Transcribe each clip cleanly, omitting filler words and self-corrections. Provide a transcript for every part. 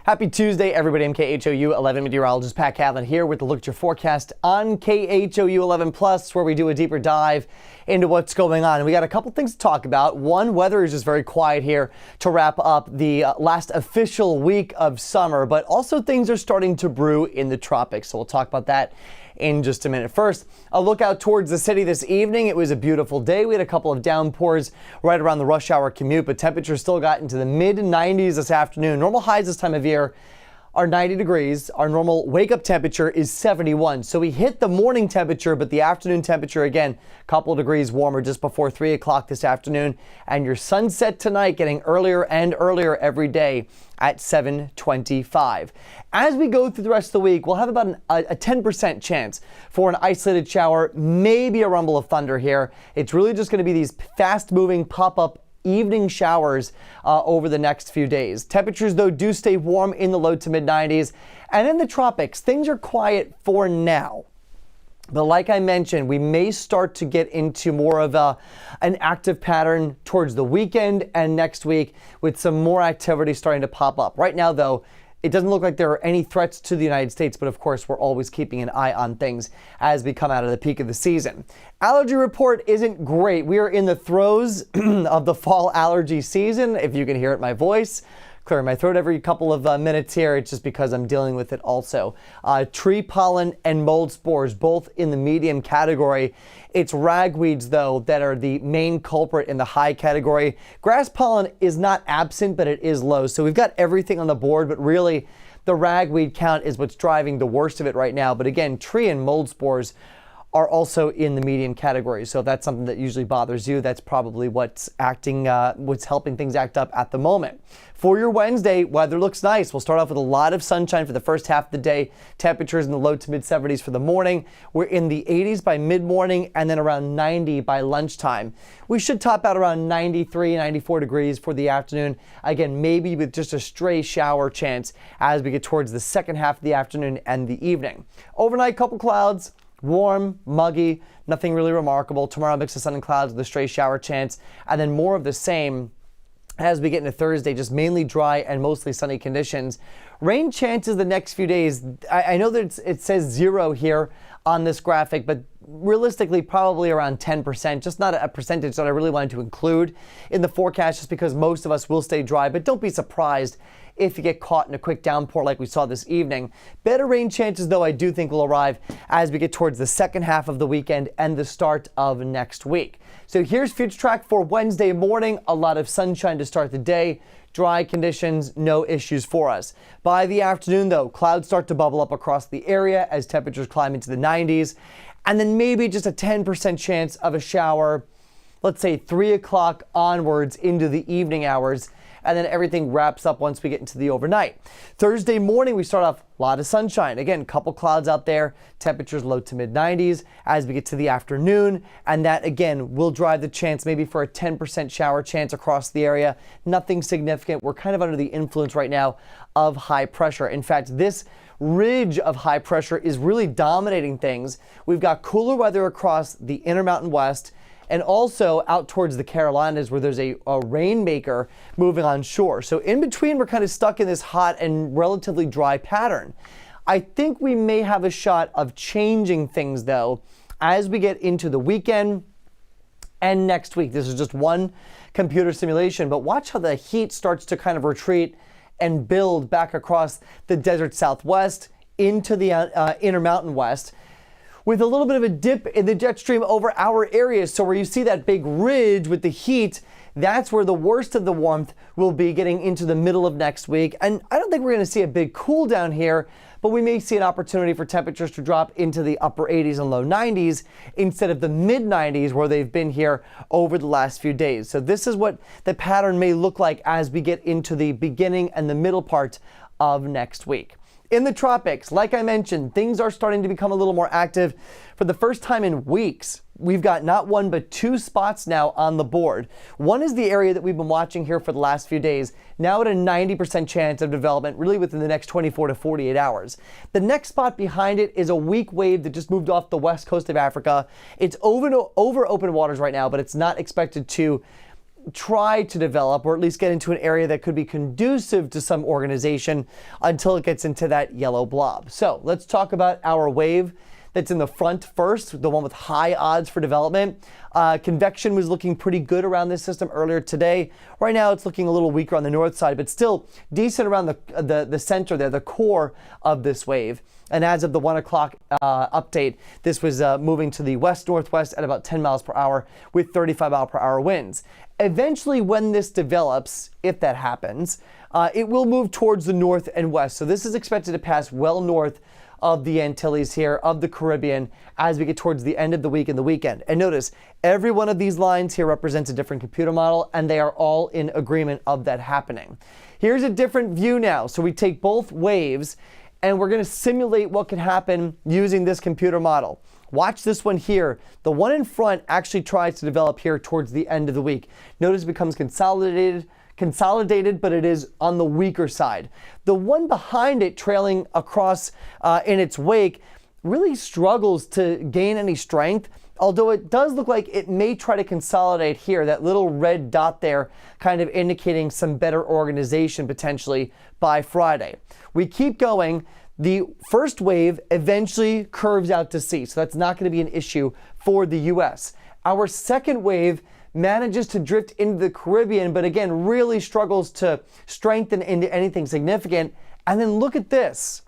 Happy Tuesday, everybody. I'm KHOU 11 Meteorologist Pat Cavlin here with a look at your forecast on KHOU 11 Plus, where we do a deeper dive into what's going on. And we got a couple things to talk about. One, weather is just very quiet here to wrap up the last official week of summer, but also things are starting to brew in the tropics. So we'll talk about that in just a minute. First, a look out towards the city this evening. It was a beautiful day. We had a couple of downpours right around the rush hour commute, but temperatures still got into the mid 90s this afternoon. Normal highs this time of year are 90 degrees. Our normal wake-up temperature is 71. So we hit the morning temperature, but the afternoon temperature, again, a couple of degrees warmer just before 3 o'clock this afternoon. And your sunset tonight getting earlier and earlier every day at 7:25. As we go through the rest of the week, we'll have about a 10% chance for an isolated shower, maybe a rumble of thunder here. It's really just going to be these fast-moving pop-up evening showers over the next few days. Temperatures, though, do stay warm in the low to mid 90s. And in the tropics, things are quiet for now. But like I mentioned, we may start to get into more of an active pattern towards the weekend and next week with some more activity starting to pop up. Right now, though, it doesn't look like there are any threats to the United States, but of course, we're always keeping an eye on things as we come out of the peak of the season. Allergy report isn't great. We are in the throes of the fall allergy season. If you can hear it in my voice, clearing my throat every couple of minutes here. It's just because I'm dealing with it also. Tree pollen and mold spores, both in the medium category. It's ragweeds, though, that are the main culprit in the high category. Grass pollen is not absent, but it is low. So we've got everything on the board, but really the ragweed count is what's driving the worst of it right now. But again, tree and mold spores are also in the medium category. So if that's something that usually bothers you, that's probably what's helping things act up at the moment. For your Wednesday, weather looks nice. We'll start off with a lot of sunshine for the first half of the day. Temperatures in the low to mid 70s for the morning. We're in the 80s by mid-morning and then around 90 by lunchtime. We should top out around 93, 94 degrees for the afternoon. Again, maybe with just a stray shower chance as we get towards the second half of the afternoon and the evening. Overnight, couple clouds. Warm, muggy, nothing really remarkable. Tomorrow, mix of sun and clouds with a stray shower chance, and then more of the same as we get into Thursday, just mainly dry and mostly sunny conditions. Rain chances the next few days. I know that it says 0 here on this graphic, but realistically probably around 10%, just not a percentage that I really wanted to include in the forecast just because most of us will stay dry, but don't be surprised if you get caught in a quick downpour like we saw this evening. Better rain chances, though, I do think will arrive as we get towards the second half of the weekend and the start of next week. So here's Futuretrack for Wednesday morning. A lot of sunshine to start the day. Dry conditions, no issues for us. By the afternoon, though, clouds start to bubble up across the area as temperatures climb into the 90s. And then maybe just a 10% chance of a shower, let's say 3 o'clock onwards into the evening hours. And then everything wraps up once we get into the overnight. Thursday morning, we start off a lot of sunshine. Again, a couple clouds out there, temperatures low to mid 90s as we get to the afternoon. And that, again, will drive the chance maybe for a 10% shower chance across the area. Nothing significant. We're kind of under the influence right now of high pressure. In fact, this ridge of high pressure is really dominating things. We've got cooler weather across the Intermountain West, and also out towards the Carolinas where there's a rainmaker moving on shore. So in between, we're kind of stuck in this hot and relatively dry pattern. I think we may have a shot of changing things, though, as we get into the weekend and next week. This is just one computer simulation, but watch how the heat starts to kind of retreat and build back across the desert Southwest into the Intermountain West, with a little bit of a dip in the jet stream over our areas. So where you see that big ridge with the heat, that's where the worst of the warmth will be getting into the middle of next week. And I don't think we're going to see a big cool down here, but we may see an opportunity for temperatures to drop into the upper 80s and low 90s instead of the mid 90s where they've been here over the last few days. So this is what the pattern may look like as we get into the beginning and the middle part of next week. In the tropics, like I mentioned, things are starting to become a little more active. For the first time in weeks, we've got not one but two spots now on the board. One is the area that we've been watching here for the last few days, now at a 90% chance of development really within the next 24 to 48 hours. The next spot behind it is a weak wave that just moved off the west coast of Africa. It's over open waters right now, but it's not expected to try to develop, or at least get into an area that could be conducive to some organization until it gets into that yellow blob. So let's talk about our wave that's in the front first, the one with high odds for development. Convection was looking pretty good around this system earlier today. Right now it's looking a little weaker on the north side, but still decent around the center there, the core of this wave. And as of the 1 o'clock update, this was moving to the west-northwest at about 10 miles per hour with 35 mile per hour winds. Eventually, when this develops, if that happens, it will move towards the north and west. So this is expected to pass well north of the Antilles here, of the Caribbean, as we get towards the end of the week and the weekend. And notice, every one of these lines here represents a different computer model, and they are all in agreement of that happening. Here's a different view now. So we take both waves, and we're going to simulate what could happen using this computer model. Watch this one here. The one in front actually tries to develop here towards the end of the week. Notice it becomes consolidated, but it is on the weaker side. The one behind it, trailing across in its wake, really struggles to gain any strength, although it does look like it may try to consolidate here, that little red dot there kind of indicating some better organization potentially by Friday. We keep going. The first wave eventually curves out to sea, so that's not going to be an issue for the U.S. Our second wave manages to drift into the Caribbean, but again, really struggles to strengthen into anything significant. And then look at this.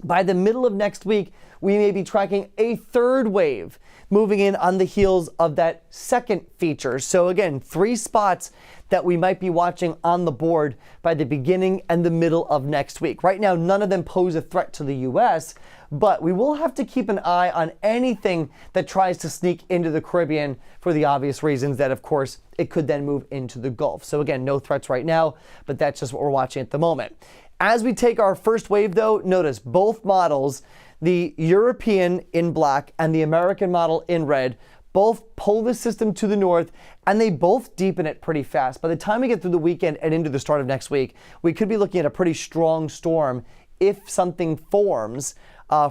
By the middle of next week, we may be tracking a third wave moving in on the heels of that second feature. So again, 3 spots that we might be watching on the board by the beginning and the middle of next week. Right now, none of them pose a threat to the U.S., but we will have to keep an eye on anything that tries to sneak into the Caribbean for the obvious reasons that, of course, it could then move into the Gulf. So again, no threats right now, but that's just what we're watching at the moment. As we take our first wave, though, notice both models, the European in black and the American model in red, both pull the system to the north, and they both deepen it pretty fast. By the time we get through the weekend and into the start of next week, we could be looking at a pretty strong storm if something forms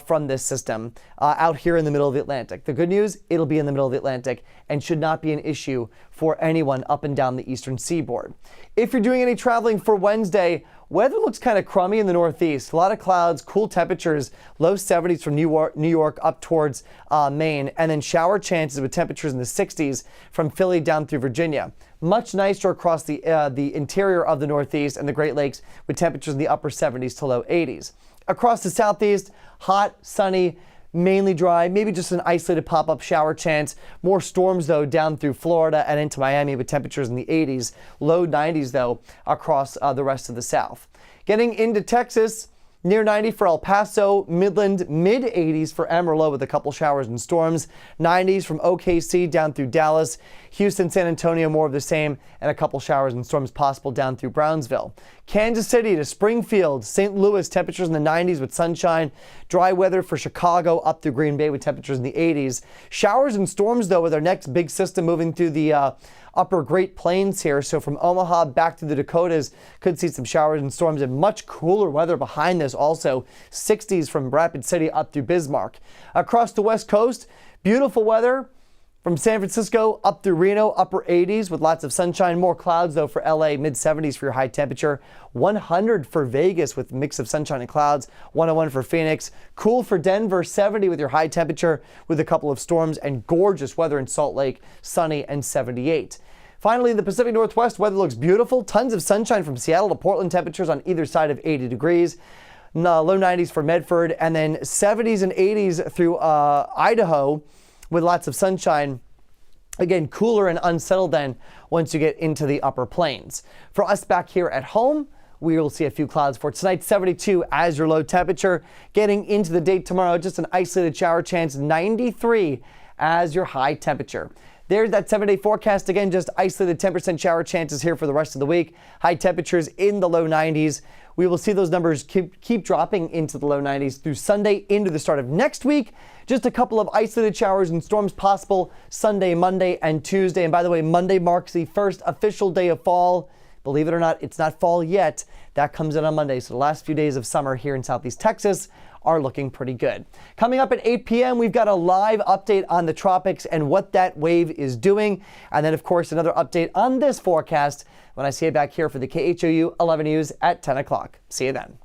from this system out here in the middle of the Atlantic. The good news, it'll be in the middle of the Atlantic and should not be an issue for anyone up and down the eastern seaboard. If you're doing any traveling for Wednesday, weather looks kind of crummy in the northeast. A lot of clouds, cool temperatures, low 70s from New York up towards Maine, and then shower chances with temperatures in the 60s from Philly down through Virginia. Much nicer across the interior of the Northeast and the Great Lakes with temperatures in the upper 70s to low 80s. Across the Southeast, hot, sunny, mainly dry, maybe just an isolated pop-up shower chance. More storms, though, down through Florida and into Miami with temperatures in the 80s, low 90s, though, across the rest of the South. Getting into Texas, near 90 for El Paso, Midland, mid-80s for Amarillo with a couple showers and storms, 90s from OKC down through Dallas, Houston, San Antonio, more of the same, and a couple showers and storms possible down through Brownsville. Kansas City to Springfield, St. Louis, temperatures in the 90s with sunshine, dry weather for Chicago up through Green Bay with temperatures in the 80s. Showers and storms, though, with our next big system moving through the upper Great Plains here. So from Omaha back to the Dakotas, could see some showers and storms and much cooler weather behind this also. 60s from Rapid City up through Bismarck. Across the West Coast, beautiful weather from San Francisco up through Reno, upper 80s with lots of sunshine. More clouds, though, for LA, mid 70s for your high temperature. 100 for Vegas with a mix of sunshine and clouds. 101 for Phoenix. Cool for Denver, 70 with your high temperature with a couple of storms, and gorgeous weather in Salt Lake, sunny and 78. Finally, in the Pacific Northwest, weather looks beautiful. Tons of sunshine from Seattle to Portland, temperatures on either side of 80 degrees. Low 90s for Medford, and then 70s and 80s through Idaho with lots of sunshine. Again, cooler and unsettled then once you get into the upper plains. For us back here at home, we will see a few clouds for tonight. 72 as your low temperature. Getting into the day tomorrow, just an isolated shower chance. 93 as your high temperature. There's that 7-day forecast. Again, just isolated 10% shower chances here for the rest of the week. High temperatures in the low 90s. We will see those numbers keep dropping into the low 90s through Sunday into the start of next week. Just a couple of isolated showers and storms possible Sunday, Monday, and Tuesday. And by the way, Monday marks the first official day of fall. Believe it or not, it's not fall yet. That comes in on Monday. So the last few days of summer here in Southeast Texas are looking pretty good. Coming up at 8 p.m., we've got a live update on the tropics and what that wave is doing. And then, of course, another update on this forecast when I see you back here for the KHOU 11 News at 10 o'clock. See you then.